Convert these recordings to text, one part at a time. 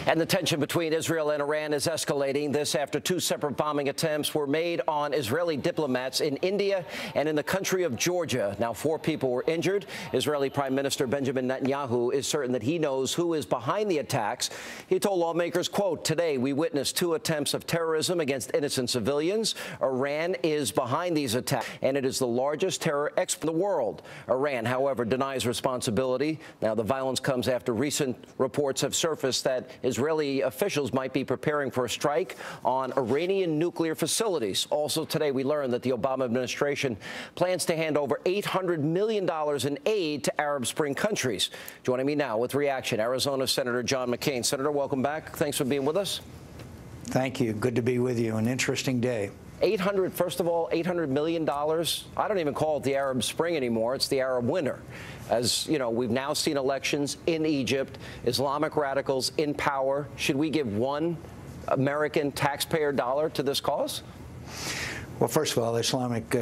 And the tension between Israel and Iran is escalating. This after two separate bombing attempts were made on Israeli diplomats in India and in the country of Georgia. Now, 4 people were injured. Israeli Prime Minister Benjamin Netanyahu is certain that he knows who is behind the attacks. He told lawmakers, quote, "Today we witnessed 2 attempts of terrorism against innocent civilians. Iran is behind these attacks, and it is the largest terror expert in the world." Iran, however, denies responsibility. Now, the violence comes after recent reports have surfaced that Israeli officials might be preparing for a strike on Iranian nuclear facilities. Also today, we learned that the Obama administration plans to hand over $800 million in aid to Arab Spring countries. Joining me now with reaction, Arizona Senator John McCain. Senator, welcome back. Thanks for being with us. Thank you. Good to be with you. An interesting day. First of all, $800 million. I don't even call it the Arab Spring anymore. It's the Arab Winter. As you know, we've now seen elections in Egypt, Islamic radicals in power. Should we give one American taxpayer dollar to this cause? Well, first of all, Islamic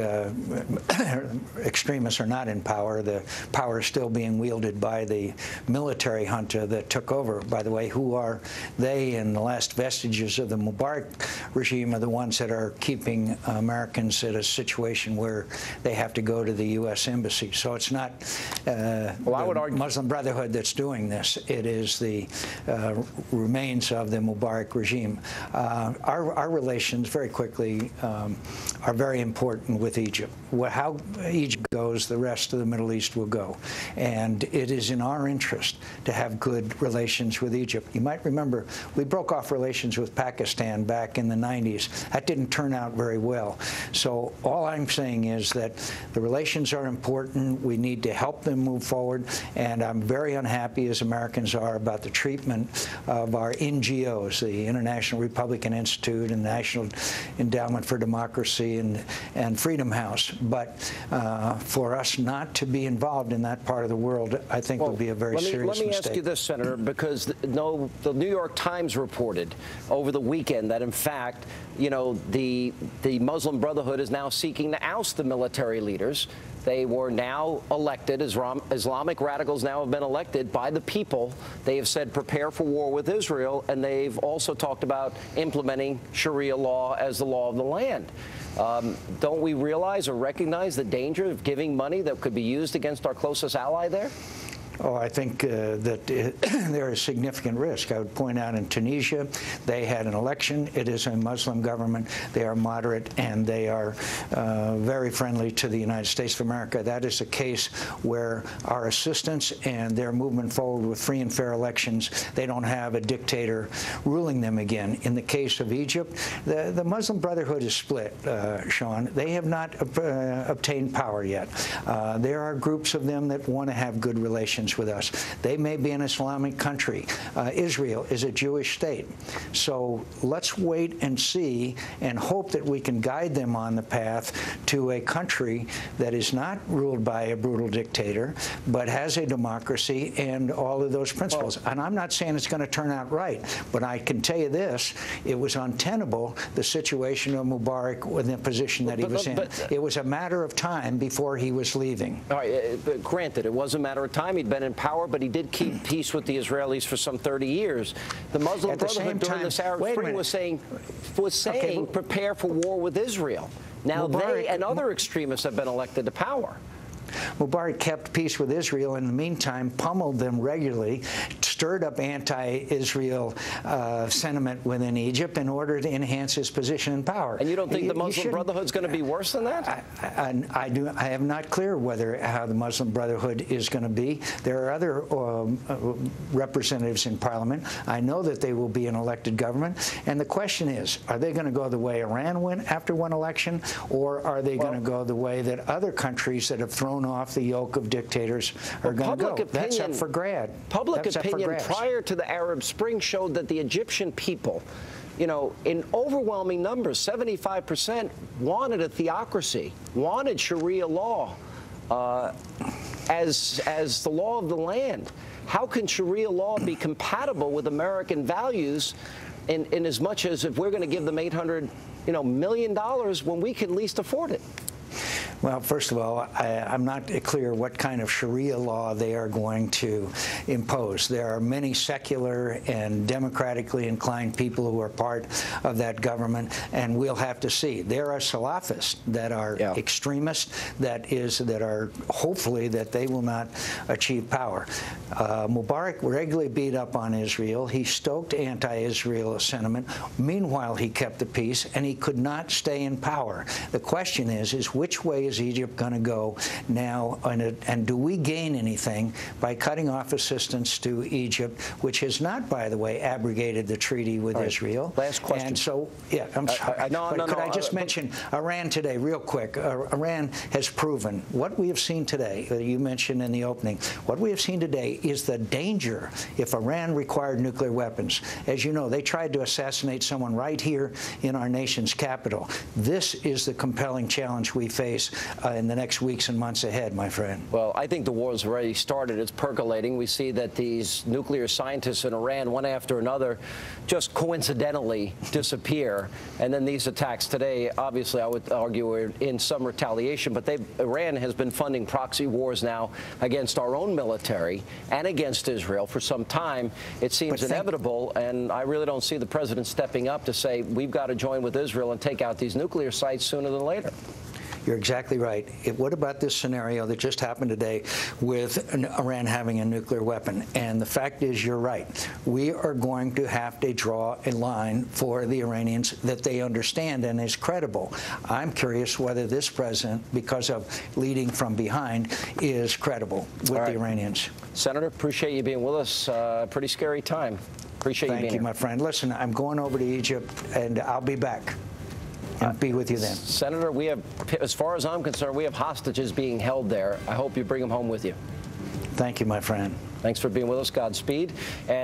extremists are not in power. The power is still being wielded by the military junta that took over. By the way, who are they? And the last vestiges of the Mubarak regime are the ones that are keeping Americans in a situation where they have to go to the U.S. embassy. So it's not well, I would argue Muslim Brotherhood that's doing this. It is the remains of the Mubarak regime. Our relations, very quickly, are very important with Egypt. How Egypt goes, the rest of the Middle East will go. And it is in our interest to have good relations with Egypt. You might remember we broke off relations with Pakistan back in the 90s. That didn't turn out very well. So all I'm saying is that the relations are important. We need to help them move forward. And I'm very unhappy, as Americans are, about the treatment of our NGOs, the International Republican Institute and National Endowment for Democracy and Freedom House. But for us not to be involved in that part of the world, I think will be a very serious mistake. Let me ask you this, Senator, because the New York Times reported over the weekend that, in fact, you know, the Muslim Brotherhood is now seeking to oust the military leaders. They were now elected. Islamic radicals now have been elected by the people. They have said prepare for war with Israel, and they've also talked about implementing Sharia law as the law of the land. Don't we realize or recognize the danger of giving money that could be used against our closest ally there? Oh, I think that there is significant risk. I would point out in Tunisia, they had an election. It is a Muslim government. They are moderate, and they are very friendly to the United States of America. That is a case where our assistance and their movement forward with free and fair elections, they don't have a dictator ruling them again. In the case of Egypt, the Muslim Brotherhood is split, Sean. They have not obtained power yet. There are groups of them that want to have good relations with us. They may be an Islamic country. Israel is a Jewish state. So let's wait and see and hope that we can guide them on the path to a country that is not ruled by a brutal dictator, but has a democracy and all of those principles. And I'm not saying it's going to turn out right, but I can tell you this, it was untenable, the situation of Mubarak in the position that he was in. It was a matter of time before he was leaving. All right, but granted, it was a matter of time. He'd been in power, but he did keep peace with the Israelis for some 30 years. The Muslim Brotherhood during this Arab Spring was saying prepare for war with Israel. Now they and other extremists have been elected to power. Mubarak kept peace with Israel, in the meantime pummeled them regularly, stirred up anti-Israel sentiment within Egypt in order to enhance his position in power. And you don't think the Muslim Brotherhood's going to be worse than that? I am not clear how the Muslim Brotherhood is going to be. There are other representatives in Parliament. I know that they will be an elected government. And the question is, are they going to go the way Iran went after one election, or are they going to go the way that other countries that have thrown off the yoke of dictators are going to go? That's up for grabs. Public opinion prior to the Arab Spring showed that the Egyptian people, you know, in overwhelming numbers, 75%, wanted a theocracy, wanted Sharia law as the law of the land. How can Sharia law be compatible with American values in as much as if we're going to give them $800 million when we can least afford it? Well, first of all, I'm not clear what kind of Sharia law they are going to impose. There are many secular and democratically inclined people who are part of that government, and we'll have to see. There are Salafists that are extremists, that are hopefully that they will not achieve power. Mubarak regularly beat up on Israel. He stoked anti-Israel sentiment. Meanwhile, he kept the peace, and he could not stay in power. The question is which way is Egypt going to go now, and do we gain anything by cutting off assistance to Egypt, which has not, by the way, abrogated the treaty with Israel? Last question. And so, yeah, I'm sorry. Could I just mention Iran today, real quick? Iran has proven what we have seen today, that you mentioned in the opening, what we have seen today is the danger if Iran required nuclear weapons. As you know, they tried to assassinate someone right here in our nation's capital. This is the compelling challenge we face in the next weeks and months ahead, my friend. Well, I think the war has already started. It's percolating. We see that these nuclear scientists in Iran, one after another, just coincidentally disappear. And then these attacks today, obviously, I would argue, are in some retaliation. But Iran has been funding proxy wars now against our own military and against Israel for some time. It seems inevitable, and I really don't see the president stepping up to say we've got to join with Israel and take out these nuclear sites sooner than later. You're exactly right. What about this scenario that just happened today with Iran having a nuclear weapon? And the fact is, you're right. We are going to have to draw a line for the Iranians that they understand and is credible. I'm curious whether this president, because of leading from behind, is credible with the Iranians. Senator, appreciate you being with us. Pretty scary time. Appreciate you being here. Thank you, my friend. Listen, I'm going over to Egypt, and I'll be back. And be with you then. Senator, we have, as far as I'm concerned, we have hostages being held there. I hope you bring them home with you. Thank you, my friend. Thanks for being with us. Godspeed.